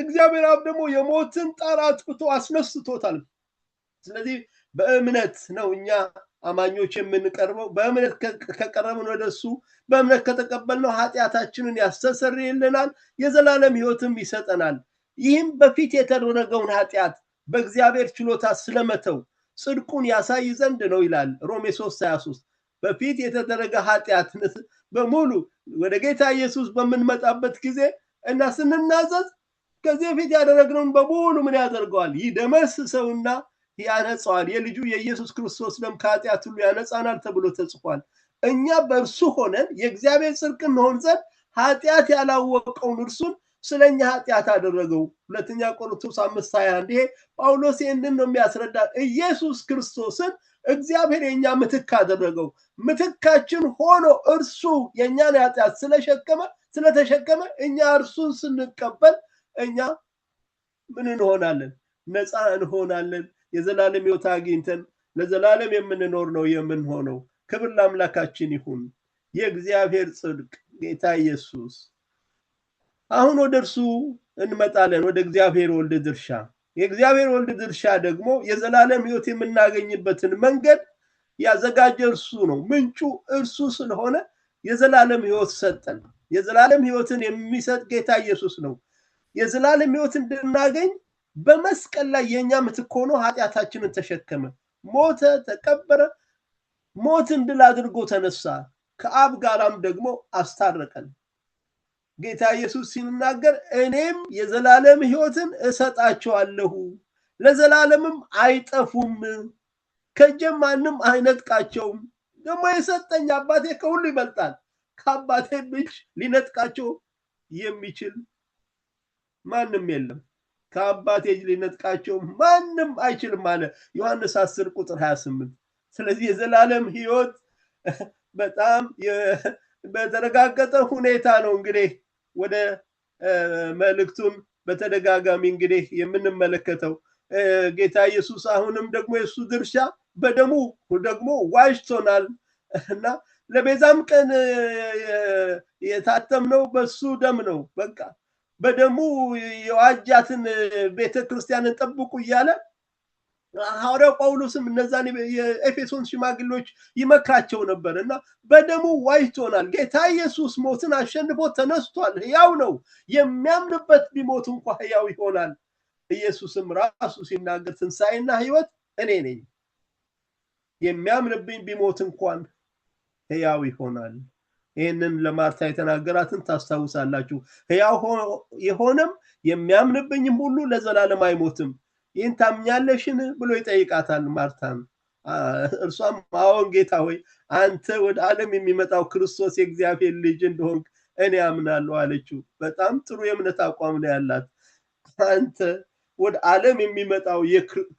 እግዚአብሔር አብ ደግሞ የሞትን ጣር አጥፍቶ አስነስቶታል። ስለዚህ በእምነት ነው እኛ አማኞች የምንቀርበው። በእምነት ከቀረብን ወደሱ በእምነት ከተቀበልነው ኃጢአታችንን ያስተሰርይልናል፣ የዘላለም ሕይወትም ይሰጠናል። ይህም በፊት የተደረገውን ኃጢአት በእግዚአብሔር ችሎታ ስለመተው ጽድቁን ያሳይ ዘንድ ነው ይላል ሮሜ 3:23። በፊት የተደረገ ኃጢአት በሙሉ ወደ ጌታ ኢየሱስ በምንመጣበት ጊዜ እና ስንናዘዝ ከዚህ በፊት ያደረግነውን በሙሉ ምን ያደርገዋል? ይደመስሰውና ያነጻዋል። የልጁ የኢየሱስ ክርስቶስ ደም ከኃጢአት ሁሉ ያነጻናል ተብሎ ተጽፏል። እኛ በእርሱ ሆነን የእግዚአብሔር ጽድቅ እንሆን ዘንድ ኃጢአት ያላወቀውን እርሱን ስለኛ ኃጢአት አደረገው። ሁለተኛ ቆሮንቶስ 5:21። ይሄ ጳውሎስ ይህንን ነው የሚያስረዳ። ኢየሱስ ክርስቶስን እግዚአብሔር የኛ ምትክ አደረገው። ምትካችን ሆኖ እርሱ የኛን ኃጢአት ስለተሸከመ እኛ እርሱን ስንቀበል እኛ ምን እንሆናለን? ነፃ እንሆናለን። የዘላለም ሕይወት አግኝተን ለዘላለም የምንኖር ነው የምንሆነው። ክብር ለአምላካችን ይሁን። የእግዚአብሔር ጽድቅ ጌታ ኢየሱስ። አሁን ወደ እርሱ እንመጣለን፣ ወደ እግዚአብሔር ወልድ ድርሻ። የእግዚአብሔር ወልድ ድርሻ ደግሞ የዘላለም ሕይወት የምናገኝበትን መንገድ ያዘጋጀ እርሱ ነው። ምንጩ እርሱ ስለሆነ የዘላለም ሕይወት ሰጠን። የዘላለም ሕይወትን የሚሰጥ ጌታ ኢየሱስ ነው። የዘላለም ሕይወት እንድናገኝ በመስቀል ላይ የኛ ምትክ ሆኖ ኃጢአታችንን ተሸከመ፣ ሞተ፣ ተቀበረ፣ ሞትን ድል አድርጎ ተነሳ፣ ከአብ ጋራም ደግሞ አስታረቀን። ጌታ ኢየሱስ ሲናገር እኔም የዘላለም ሕይወትን እሰጣቸዋለሁ፣ ለዘላለምም አይጠፉም፣ ከእጄም ማንም አይነጥቃቸውም። ደግሞ የሰጠኝ አባቴ ከሁሉ ይበልጣል፣ ከአባቴ እጅ ሊነጥቃቸው የሚችል ማንም የለም፣ ከአባቴ እጅ ሊነጥቃቸው ማንም አይችልም አለ ዮሐንስ 10:28። ስለዚህ የዘላለም ሕይወት በጣም በተረጋገጠ ሁኔታ ነው እንግዲህ ወደ መልእክቱን በተደጋጋሚ እንግዲህ የምንመለከተው። ጌታ ኢየሱስ አሁንም ደግሞ የሱ ድርሻ በደሙ ደግሞ ዋጅቶናል እና ለቤዛም ቀን የታተምነው በሱ ደም ነው። በቃ በደሙ የዋጃትን ቤተክርስቲያንን ጠብቁ እያለ ሐዋርያው ጳውሎስም እነዛን የኤፌሶን ሽማግሌዎች ይመክራቸው ነበር እና በደሙ ዋጅቶናል። ጌታ ኢየሱስ ሞትን አሸንፎ ተነስቷል፣ ሕያው ነው። የሚያምንበት ቢሞት እንኳ ሕያው ይሆናል። ኢየሱስም ራሱ ሲናገር ትንሣኤና ሕይወት እኔ ነኝ፣ የሚያምንብኝ ቢሞት እንኳን ሕያው ይሆናል። ይህንን ለማርታ የተናገራትን ታስታውሳላችሁ። ሕያው የሆነም የሚያምንብኝም ሁሉ ለዘላለም አይሞትም። ይህን ታምኛለሽን ብሎ ይጠይቃታል ማርታን። እርሷም አዎን ጌታ ሆይ አንተ ወደ ዓለም የሚመጣው ክርስቶስ የእግዚአብሔር ልጅ እንደሆንክ እኔ አምናለሁ አለችው። በጣም ጥሩ የእምነት አቋም ነው ያላት። አንተ ወደ ዓለም የሚመጣው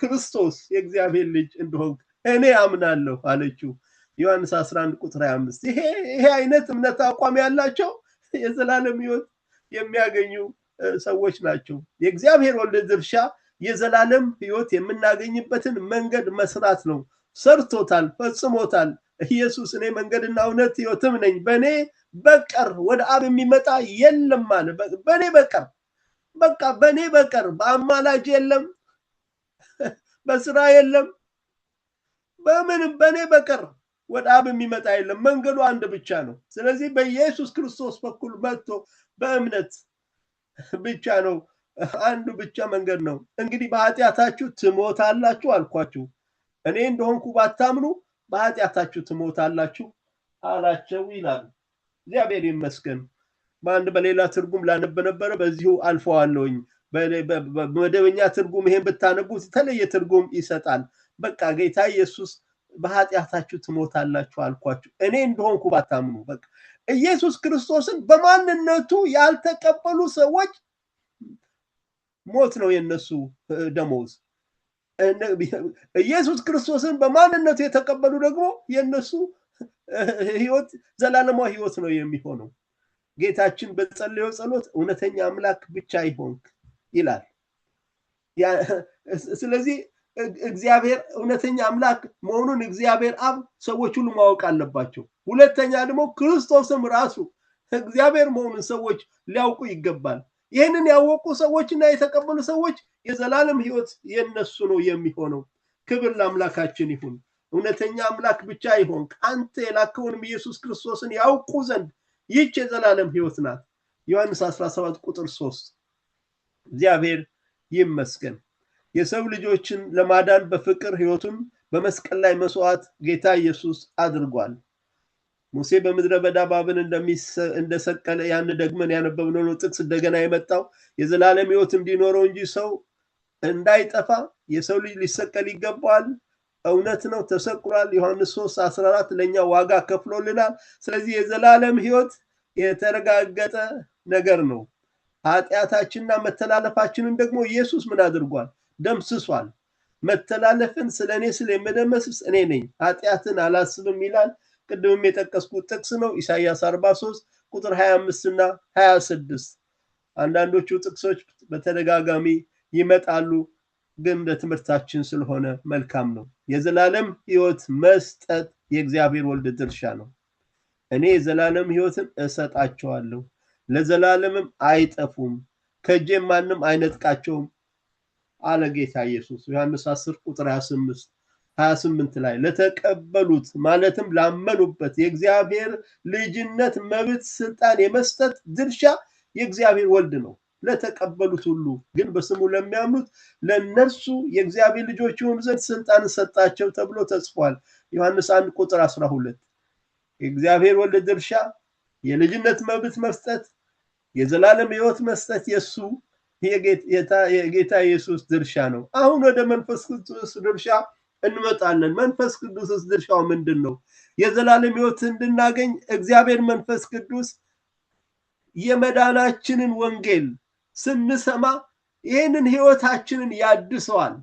ክርስቶስ የእግዚአብሔር ልጅ እንደሆንክ እኔ አምናለሁ አለችው። ዮሐንስ 11 ቁጥር 25። ይሄ አይነት እምነት አቋም ያላቸው የዘላለም ሕይወት የሚያገኙ ሰዎች ናቸው። የእግዚአብሔር ወልድ ድርሻ የዘላለም ሕይወት የምናገኝበትን መንገድ መስራት ነው። ሰርቶታል፣ ፈጽሞታል። ኢየሱስ እኔ መንገድና እውነት ሕይወትም ነኝ፣ በእኔ በቀር ወደ አብ የሚመጣ የለም አለ። በእኔ በቀር በቃ በእኔ በቀር በአማላጅ የለም፣ በስራ የለም፣ በምንም በእኔ በቀር ወደ አብ የሚመጣ የለም። መንገዱ አንድ ብቻ ነው። ስለዚህ በኢየሱስ ክርስቶስ በኩል መጥቶ በእምነት ብቻ ነው፣ አንዱ ብቻ መንገድ ነው። እንግዲህ በኃጢአታችሁ ትሞታላችሁ አልኳችሁ፣ እኔ እንደሆንኩ ባታምኑ በኃጢአታችሁ ትሞታላችሁ አላቸው ይላል። እግዚአብሔር ይመስገን። በአንድ በሌላ ትርጉም ላነብ ነበረ፣ በዚሁ አልፈዋለሁኝ። በመደበኛ ትርጉም ይሄን ብታነቡት የተለየ ትርጉም ይሰጣል። በቃ ጌታ ኢየሱስ በኃጢአታችሁ ትሞታላችሁ አልኳችሁ እኔ እንደሆንኩ ባታምኑ። በቃ ኢየሱስ ክርስቶስን በማንነቱ ያልተቀበሉ ሰዎች ሞት ነው የነሱ ደሞዝ። ኢየሱስ ክርስቶስን በማንነቱ የተቀበሉ ደግሞ የነሱ ሕይወት ዘላለማዊ ሕይወት ነው የሚሆነው። ጌታችን በጸለየው ጸሎት እውነተኛ አምላክ ብቻ ይሆንክ ይላል። ስለዚህ እግዚአብሔር እውነተኛ አምላክ መሆኑን እግዚአብሔር አብ ሰዎች ሁሉ ማወቅ አለባቸው። ሁለተኛ ደግሞ ክርስቶስም ራሱ እግዚአብሔር መሆኑን ሰዎች ሊያውቁ ይገባል። ይህንን ያወቁ ሰዎችና የተቀበሉ ሰዎች የዘላለም ሕይወት የነሱ ነው የሚሆነው። ክብር ለአምላካችን ይሁን። እውነተኛ አምላክ ብቻ ይሆን አንተ የላከውንም ኢየሱስ ክርስቶስን ያውቁ ዘንድ ይህች የዘላለም ሕይወት ናት። ዮሐንስ 17 ቁጥር 3። እግዚአብሔር ይመስገን። የሰው ልጆችን ለማዳን በፍቅር ሕይወቱን በመስቀል ላይ መስዋዕት ጌታ ኢየሱስ አድርጓል። ሙሴ በምድረ በዳ እባብን እንደሰቀለ ያን ደግመን ያነበብነው ጥቅስ እንደገና የመጣው የዘላለም ሕይወት እንዲኖረው እንጂ ሰው እንዳይጠፋ የሰው ልጅ ሊሰቀል ይገባዋል። እውነት ነው፣ ተሰቅሏል። ዮሐንስ 3:14 ለኛ ዋጋ ከፍሎልናል። ስለዚህ የዘላለም ሕይወት የተረጋገጠ ነገር ነው። ኃጢአታችንና መተላለፋችንን ደግሞ ኢየሱስ ምን አድርጓል? ደምስሷል። መተላለፍን ስለኔ ስለምደመስስ እኔ ነኝ፣ ኃጢአትን አላስብም ይላል። ቅድምም የጠቀስኩት ጥቅስ ነው፣ ኢሳይያስ 43 ቁጥር 25 እና 26። አንዳንዶቹ ጥቅሶች በተደጋጋሚ ይመጣሉ፣ ግን ለትምህርታችን ስለሆነ መልካም ነው። የዘላለም ሕይወት መስጠት የእግዚአብሔር ወልድ ድርሻ ነው። እኔ የዘላለም ሕይወትን እሰጣቸዋለሁ፣ ለዘላለምም አይጠፉም፣ ከእጄም ማንም አይነጥቃቸውም አለ ጌታ ኢየሱስ። ዮሐንስ 10 ቁጥር 28 ላይ ለተቀበሉት ማለትም ላመኑበት የእግዚአብሔር ልጅነት መብት ስልጣን የመስጠት ድርሻ የእግዚአብሔር ወልድ ነው። ለተቀበሉት ሁሉ ግን በስሙ ለሚያምኑት ለነርሱ የእግዚአብሔር ልጆች ይሆኑ ዘንድ ስልጣን ሰጣቸው ተብሎ ተጽፏል። ዮሐንስ 1 ቁጥር 12። የእግዚአብሔር ወልድ ድርሻ የልጅነት መብት መስጠት፣ የዘላለም ሕይወት መስጠት የሱ የጌታ ኢየሱስ ድርሻ ነው። አሁን ወደ መንፈስ ቅዱስ ድርሻ እንመጣለን። መንፈስ ቅዱስ ድርሻው ምንድን ነው? የዘላለም ሕይወት እንድናገኝ እግዚአብሔር መንፈስ ቅዱስ የመዳናችንን ወንጌል ስንሰማ ይህንን ሕይወታችንን ያድሰዋል።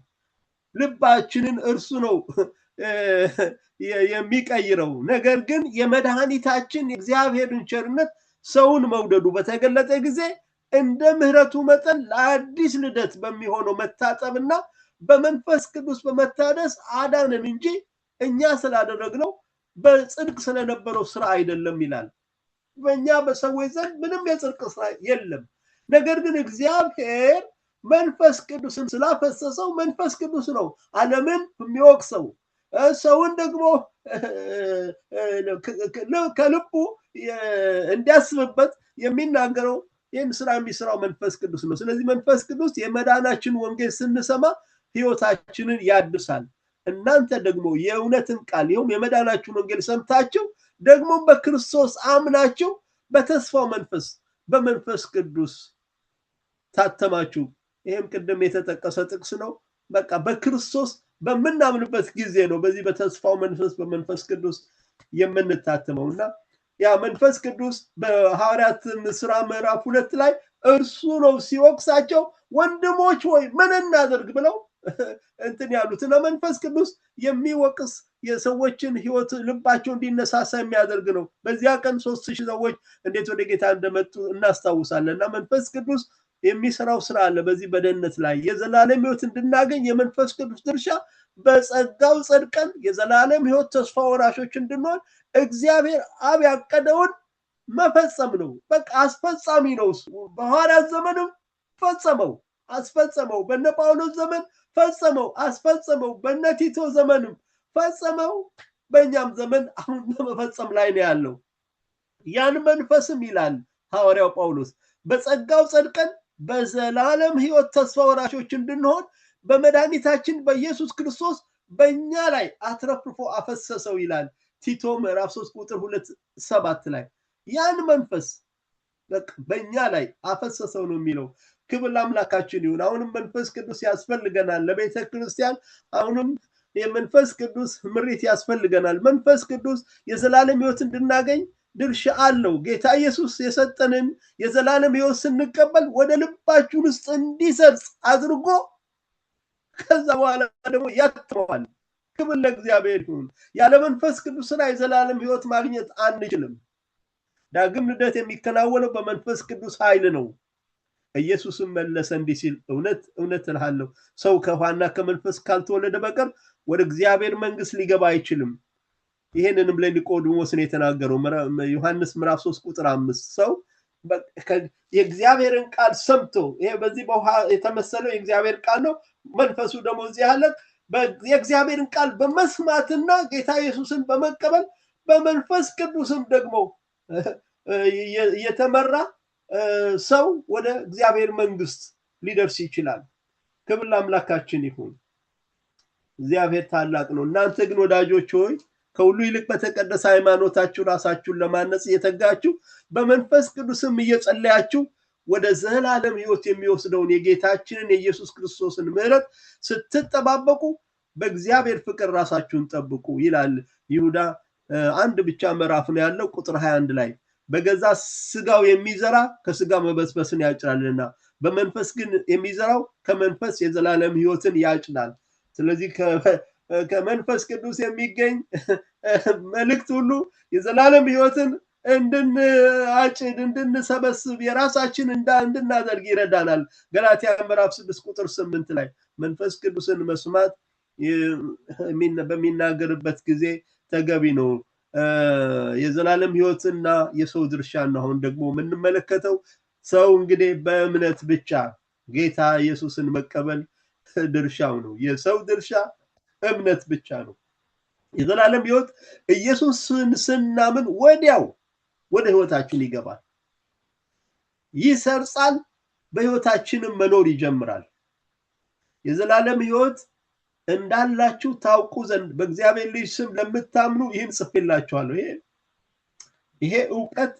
ልባችንን እርሱ ነው የሚቀይረው። ነገር ግን የመድኃኒታችን የእግዚአብሔርን ቸርነት ሰውን መውደዱ በተገለጠ ጊዜ እንደ ምሕረቱ መጠን ለአዲስ ልደት በሚሆነው መታጠብና በመንፈስ ቅዱስ በመታደስ አዳነን እንጂ እኛ ስላደረግነው በጽድቅ ስለነበረው ስራ አይደለም ይላል። በእኛ በሰዎች ዘንድ ምንም የጽድቅ ስራ የለም። ነገር ግን እግዚአብሔር መንፈስ ቅዱስን ስላፈሰሰው መንፈስ ቅዱስ ነው ዓለምን የሚወቅሰው። ሰውን ደግሞ ከልቡ እንዲያስብበት የሚናገረው ይህን ስራ የሚሰራው መንፈስ ቅዱስ ነው። ስለዚህ መንፈስ ቅዱስ የመዳናችን ወንጌል ስንሰማ ህይወታችንን ያድሳል። እናንተ ደግሞ የእውነትን ቃል ይሁን የመዳናችሁን ወንጌል ሰምታችሁ ደግሞ በክርስቶስ አምናችሁ በተስፋው መንፈስ በመንፈስ ቅዱስ ታተማችሁ። ይሄም ቅድም የተጠቀሰ ጥቅስ ነው። በቃ በክርስቶስ በምናምንበት ጊዜ ነው በዚህ በተስፋው መንፈስ በመንፈስ ቅዱስ የምንታተመውና ያ መንፈስ ቅዱስ በሐዋርያት ሥራ ምዕራፍ 2 ላይ እርሱ ነው ሲወቅሳቸው ወንድሞች ሆይ ምን እናድርግ ብለው እንትን ያሉትና መንፈስ ቅዱስ የሚወቅስ የሰዎችን ህይወት ልባቸው እንዲነሳሳ የሚያደርግ ነው። በዚያ ቀን 3000 ሰዎች እንዴት ወደ ጌታ እንደመጡ እናስታውሳለንና መንፈስ ቅዱስ የሚሰራው ስራ አለ በዚህ በደህንነት ላይ የዘላለም ህይወት እንድናገኝ የመንፈስ ቅዱስ ድርሻ በጸጋው ጸድቀን የዘላለም ህይወት ተስፋ ወራሾች እንድንሆን እግዚአብሔር አብ ያቀደውን መፈጸም ነው። በቃ አስፈጻሚ ነው። በሐዋርያት ዘመንም ፈጸመው አስፈጸመው፣ በነ ጳውሎስ ዘመን ፈጸመው አስፈጸመው፣ በነ ቲቶ ዘመንም ፈጸመው፣ በእኛም ዘመን አሁን በመፈጸም ላይ ነው ያለው። ያን መንፈስም ይላል ሐዋርያው ጳውሎስ በጸጋው ጸድቀን በዘላለም ህይወት ተስፋ ወራሾች እንድንሆን በመድኃኒታችን በኢየሱስ ክርስቶስ በእኛ ላይ አትረፍርፎ አፈሰሰው ይላል ቲቶ ምዕራፍ 3 ቁጥር 2:7 ላይ ያን መንፈስ በእኛ ላይ አፈሰሰው ነው የሚለው። ክብር ለአምላካችን ይሁን። አሁንም መንፈስ ቅዱስ ያስፈልገናል ለቤተ ክርስቲያን። አሁንም የመንፈስ ቅዱስ ምሪት ያስፈልገናል። መንፈስ ቅዱስ የዘላለም ህይወት እንድናገኝ ድርሻ አለው። ጌታ ኢየሱስ የሰጠንን የዘላለም ህይወት ስንቀበል ወደ ልባችን ውስጥ እንዲሰርጽ አድርጎ ከዛ በኋላ ደግሞ ያተመዋል። ክብር ለእግዚአብሔር ይሁን። ያለ መንፈስ ቅዱስና የዘላለም ህይወት ማግኘት አንችልም። ዳግም ልደት የሚከናወነው በመንፈስ ቅዱስ ኃይል ነው። ኢየሱስም መለሰ እንዲህ ሲል እውነት እውነት እልሃለሁ ሰው ከውሃና ከመንፈስ ካልተወለደ በቀር ወደ እግዚአብሔር መንግስት ሊገባ አይችልም። ይሄንንም ለኒቆዲሞስ ነው የተናገረው ዮሐንስ ምዕራፍ 3 ቁጥር 5 ሰው የእግዚአብሔርን ቃል ሰምቶ ይሄ በዚህ በውሃ የተመሰለው የእግዚአብሔር ቃል ነው። መንፈሱ ደግሞ እዚህ ያለ የእግዚአብሔርን ቃል በመስማትና ጌታ ኢየሱስን በመቀበል በመንፈስ ቅዱስም ደግሞ የተመራ ሰው ወደ እግዚአብሔር መንግስት ሊደርስ ይችላል። ክብር ለአምላካችን ይሁን። እግዚአብሔር ታላቅ ነው። እናንተ ግን ወዳጆች ሆይ ከሁሉ ይልቅ በተቀደሰ ሃይማኖታችሁ ራሳችሁን ለማነጽ እየተጋችሁ በመንፈስ ቅዱስም እየጸለያችሁ ወደ ዘላለም ህይወት የሚወስደውን የጌታችንን የኢየሱስ ክርስቶስን ምሕረት ስትጠባበቁ በእግዚአብሔር ፍቅር ራሳችሁን ጠብቁ ይላል ይሁዳ አንድ ብቻ ምዕራፍ ነው ያለው ቁጥር 21 ላይ በገዛ ስጋው የሚዘራ ከስጋ መበስበስን ያጭዳልና በመንፈስ ግን የሚዘራው ከመንፈስ የዘላለም ህይወትን ያጭዳል። ስለዚህ ከመንፈስ ቅዱስ የሚገኝ መልእክት ሁሉ የዘላለም ህይወትን እንድንአጭድ እንድንሰበስብ የራሳችን እንድናደርግ ይረዳናል። ገላትያ ምዕራፍ 6 ቁጥር 8 ላይ መንፈስ ቅዱስን መስማት በሚናገርበት ጊዜ ተገቢ ነው። የዘላለም ህይወትና የሰው ድርሻ ነው። አሁን ደግሞ የምንመለከተው ሰው እንግዲህ በእምነት ብቻ ጌታ ኢየሱስን መቀበል ድርሻው ነው። የሰው ድርሻ እምነት ብቻ ነው። የዘላለም ህይወት ኢየሱስን ስናምን ወዲያው ወደ ህይወታችን ይገባል፣ ይሰርጻል፣ በህይወታችንም መኖር ይጀምራል። የዘላለም ህይወት እንዳላችሁ ታውቁ ዘንድ በእግዚአብሔር ልጅ ስም ለምታምኑ ይህን ጽፌላችኋለሁ። ይሄ ዕውቀት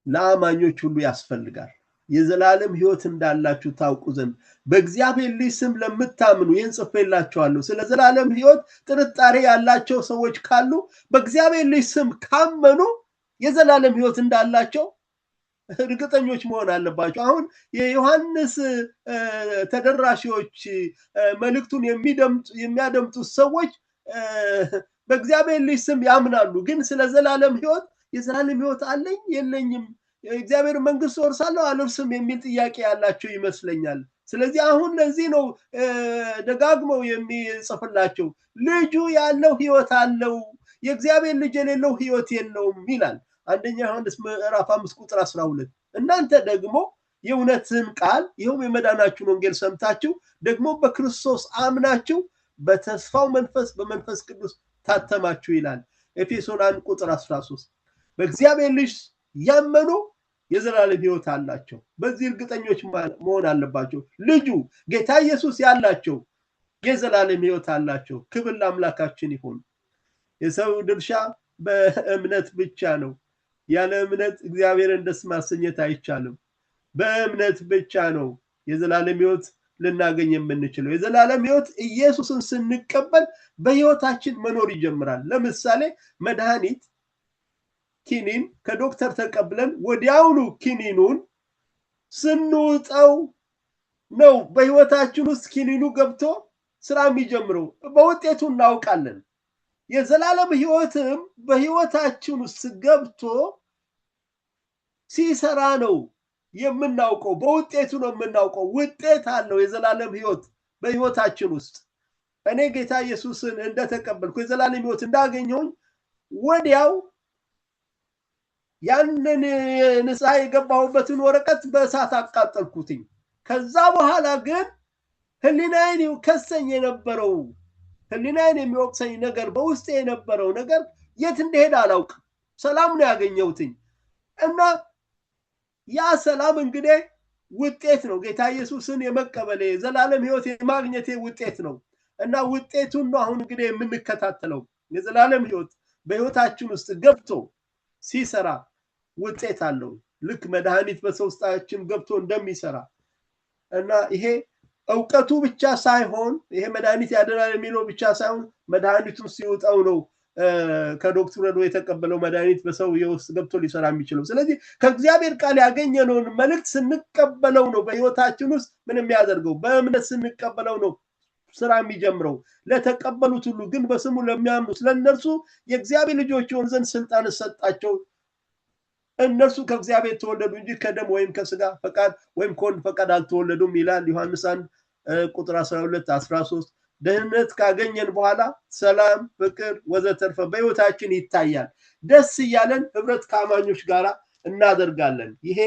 ለአማኞች ሁሉ ያስፈልጋል። የዘላለም ህይወት እንዳላችሁ ታውቁ ዘንድ በእግዚአብሔር ልጅ ስም ለምታምኑ ይህን ጽፌላችኋለሁ። ስለ ዘላለም ህይወት ጥርጣሬ ያላቸው ሰዎች ካሉ በእግዚአብሔር ልጅ ስም ካመኑ የዘላለም ህይወት እንዳላቸው እርግጠኞች መሆን አለባቸው። አሁን የዮሐንስ ተደራሺዎች መልእክቱን የሚያደምጡ ሰዎች በእግዚአብሔር ልጅ ስም ያምናሉ፣ ግን ስለ ዘላለም ህይወት የዘላለም ህይወት አለኝ የለኝም፣ እግዚአብሔር መንግስት ወርሳለሁ አልወርስም የሚል ጥያቄ ያላቸው ይመስለኛል። ስለዚህ አሁን ለዚህ ነው ደጋግመው የሚጽፍላቸው ልጁ ያለው ህይወት አለው፣ የእግዚአብሔር ልጅ የሌለው ህይወት የለውም ይላል። አንደኛ ዮሐንስ ምዕራፍ 5 ቁጥር 12 እናንተ ደግሞ የእውነትን ቃል ይኸውም የመዳናችሁን ወንጌል ሰምታችሁ ደግሞ በክርስቶስ አምናችሁ በተስፋው መንፈስ በመንፈስ ቅዱስ ታተማችሁ ይላል ኤፌሶን 1 ቁጥር 13 በእግዚአብሔር ልጅ ያመኑ የዘላለም ሕይወት አላቸው። በዚህ እርግጠኞች መሆን አለባቸው። ልጁ ጌታ ኢየሱስ ያላቸው የዘላለም ሕይወት አላቸው። ክብር ለአምላካችን ይሁን። የሰው ድርሻ በእምነት ብቻ ነው። ያለ እምነት እግዚአብሔርን ደስ ማሰኘት አይቻልም። በእምነት ብቻ ነው የዘላለም ሕይወት ልናገኝ የምንችለው። የዘላለም ሕይወት ኢየሱስን ስንቀበል በሕይወታችን መኖር ይጀምራል። ለምሳሌ መድኃኒት ኪኒን ከዶክተር ተቀብለን ወዲያውኑ ኪኒኑን ስንውጠው ነው በሕይወታችን ውስጥ ኪኒኑ ገብቶ ስራ የሚጀምረው። በውጤቱ እናውቃለን። የዘላለም ሕይወትም በሕይወታችን ውስጥ ገብቶ ሲሰራ ነው የምናውቀው። በውጤቱ ነው የምናውቀው። ውጤት አለው የዘላለም ሕይወት በሕይወታችን ውስጥ። እኔ ጌታ ኢየሱስን እንደተቀበልኩ የዘላለም ሕይወት እንዳገኘሁኝ ወዲያው ያንን ንስሐ የገባሁበትን ወረቀት በእሳት አቃጠልኩትኝ። ከዛ በኋላ ግን ህሊናዬን ከሰኝ የነበረው ህሊናዬን የሚወቅሰኝ ነገር በውስጤ የነበረው ነገር የት እንደሄደ አላውቅም። ሰላም ነው ያገኘሁትኝ እና ያ ሰላም እንግዲህ ውጤት ነው። ጌታ ኢየሱስን የመቀበሌ የዘላለም ሕይወት የማግኘቴ ውጤት ነው እና ውጤቱን ነው አሁን እንግዲህ የምንከታተለው። የዘላለም ሕይወት በሕይወታችን ውስጥ ገብቶ ሲሰራ ውጤት አለው። ልክ መድኃኒት በሰውስጣችን ገብቶ እንደሚሰራ እና ይሄ እውቀቱ ብቻ ሳይሆን ይሄ መድኃኒት ያድናል የሚለው ብቻ ሳይሆን መድኃኒቱን ሲውጠው ነው ከዶክተር የተቀበለው መድኃኒት በሰውየው ውስጥ ገብቶ ሊሰራ የሚችለው። ስለዚህ ከእግዚአብሔር ቃል ያገኘነውን መልእክት ስንቀበለው ነው በሕይወታችን ውስጥ ምን የሚያደርገው። በእምነት ስንቀበለው ነው ስራ የሚጀምረው። ለተቀበሉት ሁሉ ግን በስሙ ለሚያምኑ ስለነርሱ የእግዚአብሔር ልጆች ይሆኑ ዘንድ ስልጣን ሰጣቸው። እነርሱ ከእግዚአብሔር ተወለዱ እንጂ ከደም ወይም ከስጋ ፈቃድ ወይም ከወንድ ፈቃድ አልተወለዱም ይላል ዮሐንስ 1 ቁጥር 12 13 ደህንነት ካገኘን በኋላ ሰላም፣ ፍቅር ወዘተርፈ በሕይወታችን ይታያል። ደስ እያለን ህብረት ከአማኞች ጋር እናደርጋለን። ይሄ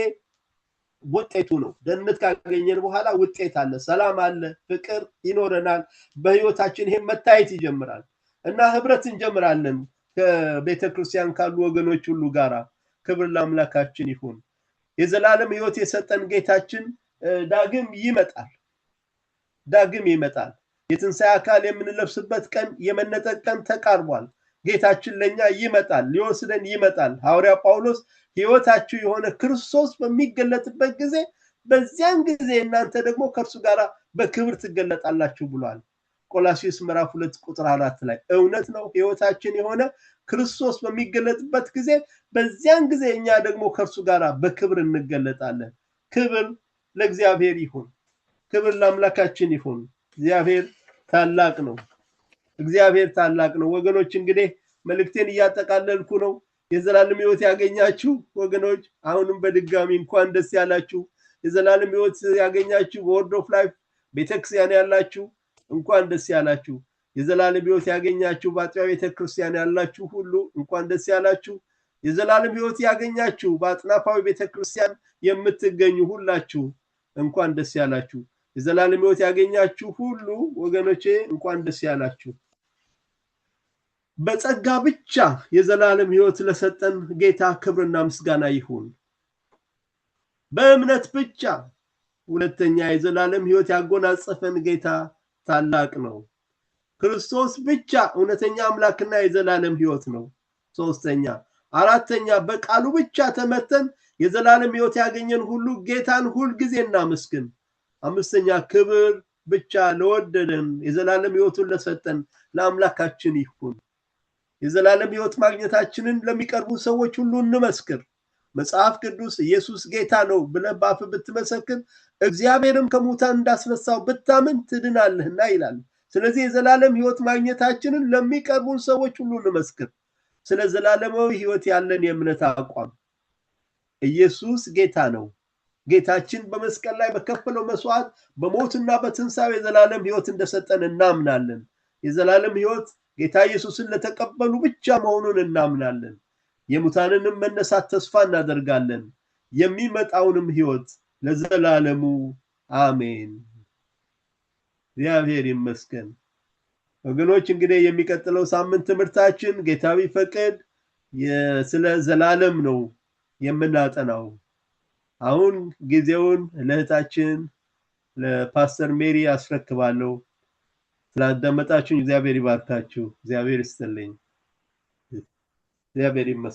ውጤቱ ነው። ደህንነት ካገኘን በኋላ ውጤት አለ፣ ሰላም አለ፣ ፍቅር ይኖረናል በሕይወታችን። ይሄ መታየት ይጀምራል እና ህብረት እንጀምራለን ከቤተክርስቲያን ካሉ ወገኖች ሁሉ ጋራ። ክብር ለአምላካችን ይሁን። የዘላለም ሕይወት የሰጠን ጌታችን ዳግም ይመጣል። የትንሣኤ አካል የምንለብስበት ቀን የመነጠቅ ቀን ተቃርቧል። ጌታችን ለኛ ይመጣል፣ ሊወስደን ይመጣል። ሐዋርያ ጳውሎስ ሕይወታችሁ የሆነ ክርስቶስ በሚገለጥበት ጊዜ በዚያን ጊዜ እናንተ ደግሞ ከእርሱ ጋር በክብር ትገለጣላችሁ ብሏል። ቆላስይስ ምዕራፍ 2 ቁጥር 4 ላይ እውነት ነው። ሕይወታችን የሆነ ክርስቶስ በሚገለጥበት ጊዜ በዚያን ጊዜ እኛ ደግሞ ከእርሱ ጋር በክብር እንገለጣለን። ክብር ለእግዚአብሔር ይሁን። ክብር ለአምላካችን ይሁን። እግዚአብሔር ታላቅ ነው። እግዚአብሔር ታላቅ ነው። ወገኖች እንግዲህ መልእክቴን እያጠቃለልኩ ነው። የዘላለም ሕይወት ያገኛችሁ ወገኖች አሁንም በድጋሚ እንኳን ደስ ያላችሁ። የዘላለም ሕይወት ያገኛችሁ በወርድ ኦፍ ላይፍ ቤተክርስቲያን ያላችሁ እንኳን ደስ ያላችሁ። የዘላለም ሕይወት ያገኛችሁ በአጥቢያ ቤተክርስቲያን ያላችሁ ሁሉ እንኳን ደስ ያላችሁ። የዘላለም ሕይወት ያገኛችሁ በአጥናፋዊ ቤተክርስቲያን የምትገኙ ሁላችሁ እንኳን ደስ ያላችሁ። የዘላለም ሕይወት ያገኛችሁ ሁሉ ወገኖቼ እንኳን ደስ ያላችሁ። በጸጋ ብቻ የዘላለም ሕይወት ለሰጠን ጌታ ክብርና ምስጋና ይሁን። በእምነት ብቻ ሁለተኛ የዘላለም ሕይወት ያጎናጸፈን ጌታ ታላቅ ነው። ክርስቶስ ብቻ እውነተኛ አምላክና የዘላለም ሕይወት ነው። ሶስተኛ አራተኛ በቃሉ ብቻ ተመተን የዘላለም ሕይወት ያገኘን ሁሉ ጌታን ሁል ጊዜ እናመስግን። አምስተኛ ክብር ብቻ ለወደደን የዘላለም ሕይወቱን ለሰጠን ለአምላካችን ይሁን። የዘላለም ሕይወት ማግኘታችንን ለሚቀርቡ ሰዎች ሁሉ እንመስክር። መጽሐፍ ቅዱስ ኢየሱስ ጌታ ነው ብለህ በአፍህ ብትመሰክር እግዚአብሔርም ከሙታን እንዳስነሳው ብታምን ትድናለህና ይላል። ስለዚህ የዘላለም ሕይወት ማግኘታችንን ለሚቀርቡን ሰዎች ሁሉ እንመስክር። ስለ ዘላለማዊ ሕይወት ያለን የእምነት አቋም ኢየሱስ ጌታ ነው። ጌታችን በመስቀል ላይ በከፈለው መስዋዕት በሞትና በትንሣኤው የዘላለም ሕይወት እንደሰጠን እናምናለን። የዘላለም ሕይወት ጌታ ኢየሱስን ለተቀበሉ ብቻ መሆኑን እናምናለን። የሙታንንም መነሳት ተስፋ እናደርጋለን፣ የሚመጣውንም ሕይወት ለዘላለሙ አሜን። እግዚአብሔር ይመስገን። ወገኖች እንግዲህ የሚቀጥለው ሳምንት ትምህርታችን ጌታ ቢፈቅድ ስለ ዘላለም ነው የምናጠናው። አሁን ጊዜውን ለእህታችን ለፓስተር ሜሪ አስረክባለሁ። ስላዳመጣችሁኝ እግዚአብሔር ይባርካችሁ። እግዚአብሔር ይስጥልኝ። እግዚአብሔር ይመስገን።